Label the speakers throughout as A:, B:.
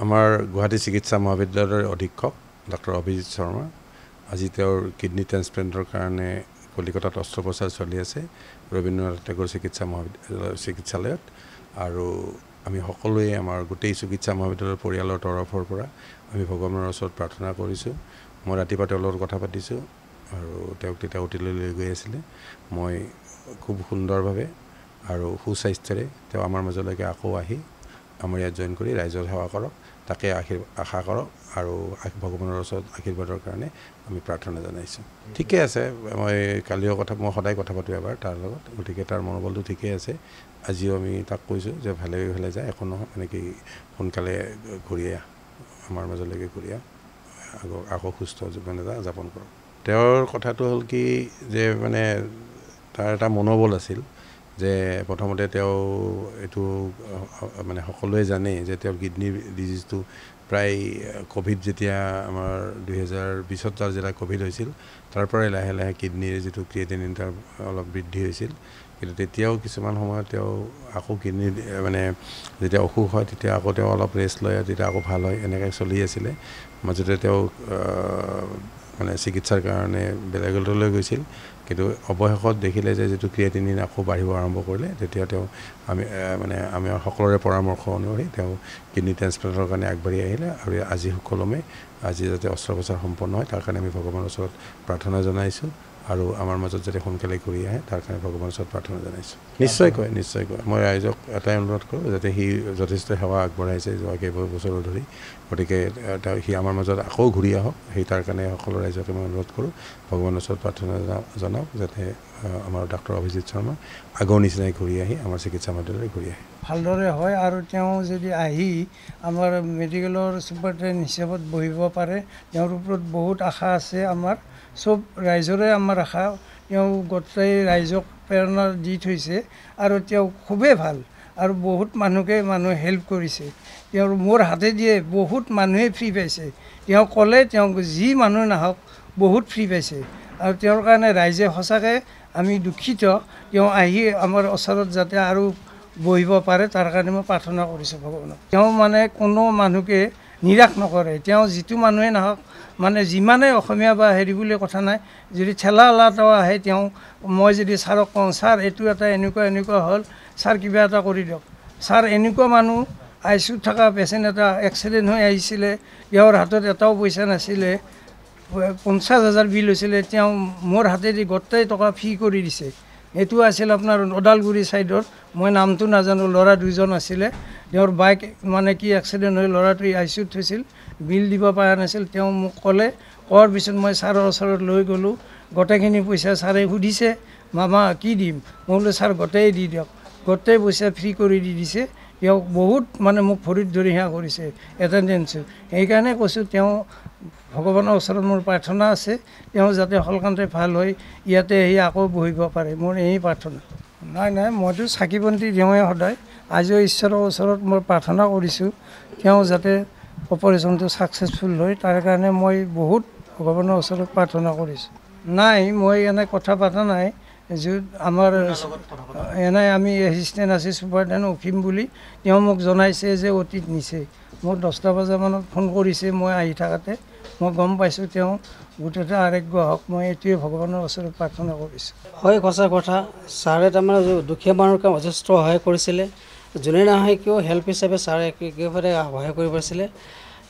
A: আমাৰ গুৱাহাটী চিকিৎসা মহাবিদ্যালয়ৰ অধীক্ষক ডক্টৰ অভিজিৎ শৰ্মা আজি তেওঁৰ কিডনি ট্ৰান্সপ্লান্টৰ কাৰণে কলিকতাত অস্ত্ৰোপচাৰ চলি আছে ৰবীন্দ্ৰনাথ টেগোৰ চিকিৎসালয়ত আৰু আমি সকলোৱে আমাৰ গোটেই চিকিৎসা মহাবিদ্যালয়ৰ পৰিয়ালৰ তৰফৰ পৰা আমি ভগৱানৰ ওচৰত প্ৰাৰ্থনা কৰিছোঁ। মই ৰাতিপুৱা তেওঁৰ লগত কথা পাতিছোঁ আৰু তেওঁক তেতিয়া অতিলৈ লৈ গৈ আছিলে। মই খুব সুন্দৰভাৱে আৰু সুস্বাস্থ্যৰে তেওঁ আমাৰ মাজলৈকে আকৌ আহি আমাৰ ইয়াত জইন কৰি ৰাইজৰ সেৱা কৰক, তাকে আশা কৰক আৰু ভগৱানৰ ওচৰত আশীৰ্বাদৰ কাৰণে আমি প্ৰাৰ্থনা জনাইছোঁ। ঠিকে আছে, মই কালিও মই সদায় কথা পাতোঁ এবাৰ তাৰ লগত, গতিকে তাৰ মনোবলটো ঠিকেই আছে। আজিও আমি তাক কৈছোঁ যে ভালে যায়, একো নহয়, এনেকৈ সোনকালে ঘূৰি আমাৰ মাজলৈকে ঘূৰি আকৌ সুস্থ জীৱন এটা যাপন কৰক। তেওঁৰ কথাটো হ'ল কি যে মানে তাৰ এটা মনোবল আছিল যে প্ৰথমতে তেওঁ এইটো মানে সকলোৱে জানে যে তেওঁৰ কিডনি ডিজিজটো প্ৰায় ক'ভিড যেতিয়া আমাৰ 2020 তাৰ যেতিয়া ক'ভিড হৈছিল তাৰ পৰাই লাহে লাহে কিডনিৰ যিটো ক্ৰিয়েটিনিন তাৰ অলপ বৃদ্ধি হৈছিল, কিন্তু তেতিয়াও কিছুমান সময়ত তেওঁ আকৌ কিডনি মানে যেতিয়া অসুখ হয় তেতিয়া আকৌ তেওঁ অলপ ৰেষ্ট লয়, তেতিয়া আকৌ ভাল হয়, এনেকৈ চলি আছিলে। মাজতে তেওঁ মানে চিকিৎসাৰ কাৰণে বেলেগলৈ গৈছিল, কিন্তু অৱশেষত দেখিলে যে যিটো ক্ৰিয়েটিনিন আকৌ বাঢ়িব আৰম্ভ কৰিলে, তেতিয়া তেওঁ আমি সকলোৰে পৰামৰ্শ অনুসৰি তেওঁ কিডনি ট্ৰান্সপ্লান্টৰ কাৰণে আগবাঢ়ি আহিলে আৰু আজি সুকলমে যাতে অস্ত্ৰোপচাৰ সম্পন্ন হয় তাৰ কাৰণে আমি ভগৱানৰ ওচৰত প্ৰাৰ্থনা জনাইছোঁ আৰু আমাৰ মাজত যাতে সোনকালে ঘূৰি আহে তাৰ কাৰণে ভগৱানৰ ওচৰত প্ৰাৰ্থনা জনাইছোঁ। নিশ্চয়কৈ মই ৰাইজক এটাই অনুৰোধ কৰোঁ যাতে সি যথেষ্ট সেৱা আগবঢ়াইছে যোৱা কেইবছৰ ধৰি, গতিকে সি আমাৰ মাজত আকৌ ঘূৰি আহক, সেই তাৰ কাৰণে সকলো ৰাইজকে মই অনুৰোধ কৰোঁ ভগৱানৰ ওচৰত প্ৰাৰ্থনা জনাওক যাতে আমাৰ ডক্টৰ অভিজিৎ শৰ্মা আগৰ নিচিনাই ঘূৰি আহি আমাৰ চিকিৎসা মহাবিদ্যালয়লৈ ঘূৰি আহে।
B: ভালদৰে হয় আৰু তেওঁ যদি আহি আমাৰ মেডিকেলৰ ছুপাৰিনটেণ্ডেণ্ট হিচাপত বহিব পাৰে, তেওঁৰ ওপৰত বহুত আশা আছে আমাৰ, চব ৰাইজৰে আমাৰ আশা। তেওঁ গোটেই ৰাইজক প্ৰেৰণা দি থৈছে আৰু তেওঁ খুবেই ভাল আৰু বহুত মানুহে হেল্প কৰিছে। তেওঁৰ মোৰ হাতে দিয়ে বহুত মানুহে ফ্ৰী পাইছে, তেওঁ ক'লে তেওঁক যি মানুহ নাহক বহুত ফ্ৰী পাইছে আৰু তেওঁৰ কাৰণে ৰাইজে সঁচাকৈ আমি দুখিত। তেওঁ আহি আমাৰ ওচৰত যাতে আৰু বহিব পাৰে তাৰ কাৰণে মই প্ৰাৰ্থনা কৰিছোঁ ভগৱানক। তেওঁ মানে কোনো মানুহকে নিৰাশ নকৰে, তেওঁ যিটো মানুহে নাহক, মানে যিমানে অসমীয়া বা হেৰি বুলি কথা নাই, যদি ঠেলা এটাও আহে তেওঁ মই যদি ছাৰক কওঁ ছাৰ এইটো এটা এনেকুৱা হ'ল, ছাৰ কিবা এটা কৰি দিয়ক, ছাৰ এনেকুৱা মানুহ ICUত থকা পেচেণ্ট এটা এক্সিডেণ্ট হৈ আহিছিলে, তেওঁৰ হাতত এটাও পইচা নাছিলে, 50,000 বিল হৈছিলে, তেওঁ মোৰ হাতেদি গোটেই টকা ফ্ৰী কৰি দিছে। এইটো আছিল আপোনাৰ ওদালগুৰি ছাইডৰ, মই নামটো নাজানো, ল'ৰা দুজন আছিলে, তেওঁৰ বাইক মানে কি এক্সিডেণ্ট হৈ ল'ৰাটো ICUত থৈছিল, বিল দিব পৰা নাছিল। তেওঁ মোক ক'লে, কোৱাৰ পিছত মই ছাৰৰ ওচৰত লৈ গ'লোঁ, গোটেইখিনি পইচা ছাৰে সুধিছে মামা কি দিম, মই বোলো ছাৰ গোটেই দি দিয়ক, গোটেই পইচা ফ্ৰী কৰি দি দিছে। তেওঁ বহুত মানে মোক ভৰিত ধৰি সেৱা কৰিছে এটেণ্ডেঞ্চো, সেইকাৰণে কৈছোঁ তেওঁ ভগৱানৰ ওচৰত মোৰ প্ৰাৰ্থনা আছে, তেওঁ যাতে সোনকালে ভাল হৈ ইয়াতে আহি আকৌ বহিব পাৰে, মোৰ এই প্ৰাৰ্থনা। নাই মইতো চাকি বন্তি দিওঁৱে সদায়, আজিও ঈশ্বৰৰ ওচৰত মই প্ৰাৰ্থনা কৰিছোঁ তেওঁ যাতে অপাৰেশ্যনটো ছাকচেছফুল হয়, তাৰ কাৰণে মই বহুত ভগৱানৰ ওচৰত প্ৰাৰ্থনা কৰিছোঁ। নাই মই এনে কথা পতা নাই, য'ত আমাৰ এনেই আমি এছিষ্টেণ্ট আছে ছুপাৰিনটেণ্ডেণ্ট অসীম বুলি, তেওঁ মোক জনাইছে যে অতীত নিছে, মোক 10টা বজামানত ফোন কৰিছে, মই আহি থাকোঁতে মই গম পাইছোঁ তেওঁ গোটেইটা আৰোগ্য হওক, মই এইটোৱে ভগৱানৰ ওচৰত প্ৰাৰ্থনা কৰিছোঁ।
C: হয়, সঁচা কথা, ছাৰে তাৰমানে দুখীয়া মানুহৰ কাম যথেষ্ট সহায় কৰিছিলে, যোনে নাহে কিয় হেল্প হিচাপে ছাৰে একেবাৰে সহায় কৰিব পাৰিছিলে।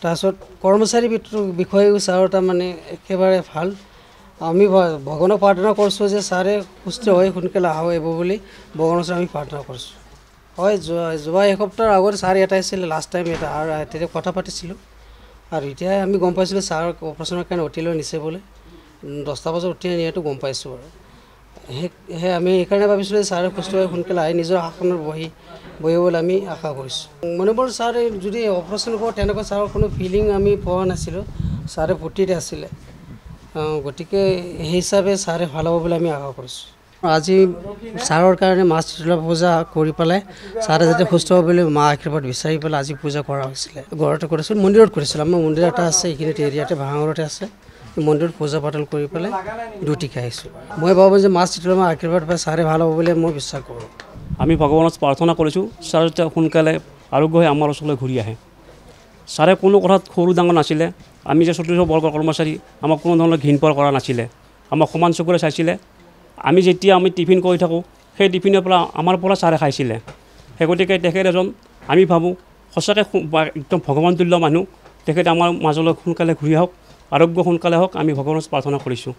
C: তাৰপিছত কৰ্মচাৰী বিষয়েও ছাৰৰ তাৰমানে একেবাৰে ভাল। আমি ভগৱানক প্ৰাৰ্থনা কৰিছোঁ যে ছাৰে সুস্থ হৈ সোনকালে আহিব বুলি ভগৱানৰ ওচৰত আমি প্ৰাৰ্থনা কৰিছোঁ। হয়, যোৱা এসপ্তাহৰ আগত ছাৰ এটা আহিছিলে লাষ্ট টাইম এটা, আৰু তেতিয়া কথা পাতিছিলোঁ আৰু এতিয়াই আমি গম পাইছিলোঁ ছাৰ অপাৰেশ্যনৰ কাৰণে অতিলৈ নিছে বোলে, 10টা বজাত অতি নিয়াটো গম পাইছোঁ আৰু আমি সেইকাৰণে ভাবিছিলোঁ যে ছাৰে সুস্থ হৈ সোনকালে আহি নিজৰ আসনত বহিবলৈ আমি আশা কৰিছোঁ। মনোবৰ ছাৰে যদি অপাৰেশ্যন কৰোঁ তেনেকুৱা ছাৰৰ কোনো ফিলিং আমি পোৱা নাছিলোঁ, ছাৰে ফূৰ্তিতে আছিলে, গতিকে সেই হিচাপে ছাৰে ভাল হ'ব বুলি আমি আশা কৰিছোঁ। আজি ছাৰৰ কাৰণে মা শীতলা পূজা কৰি পেলাই ছাৰে যাতে সুস্থ হ'ব বুলি মা আশীৰ্বাদ বিচাৰি পেলাই আজি পূজা কৰা হৈছিলে। ঘৰতে কৰিছিলোঁ, মন্দিৰত কৰিছিলোঁ, আমাৰ মন্দিৰ এটা আছে এইখিনিতে এৰিয়াতে ভাঙাঘৰতে আছে, মন্দিৰত পূজা পাতল কৰি পেলাই ডিউটি খাইছোঁ। মই ভাবোঁ যে মা শীতলা মাৰ আশীৰ্বাদ পাই ছাৰে ভাল হ'ব বুলি মই বিশ্বাস কৰোঁ।
D: আমি ভগৱানক প্ৰাৰ্থনা কৰিছোঁ ছাৰ যাতে সোনকালে আৰোগ্য হৈ আমাৰ ওচৰলৈ ঘূৰি আহে। ছাৰে কোনো কথাত সৰু ডাঙৰ নাছিলে আমি যে 34 বৰ্গৰ কৰ্মচাৰী আমাক কোনো ধৰণৰ ঘিণ পৰ কৰা নাছিলে আমাক সমান চকুৰে চাইছিলে আমি যেতিয়া আমি টিফিন কৰি থাকোঁ সেই টিফিনৰ পৰা আমাৰ পৰা ছাৰে খাইছিলে সেই গতিকে তেখেত এজন আমি ভাবোঁ সঁচাকৈ একদম ভগৱানতুল্য মানুহ তেখেত আমাৰ মাজলৈ সোনকালে ঘূৰি আহক আৰোগ্য সোনকালে হওক আমি ভগৱানক প্ৰাৰ্থনা কৰিছোঁ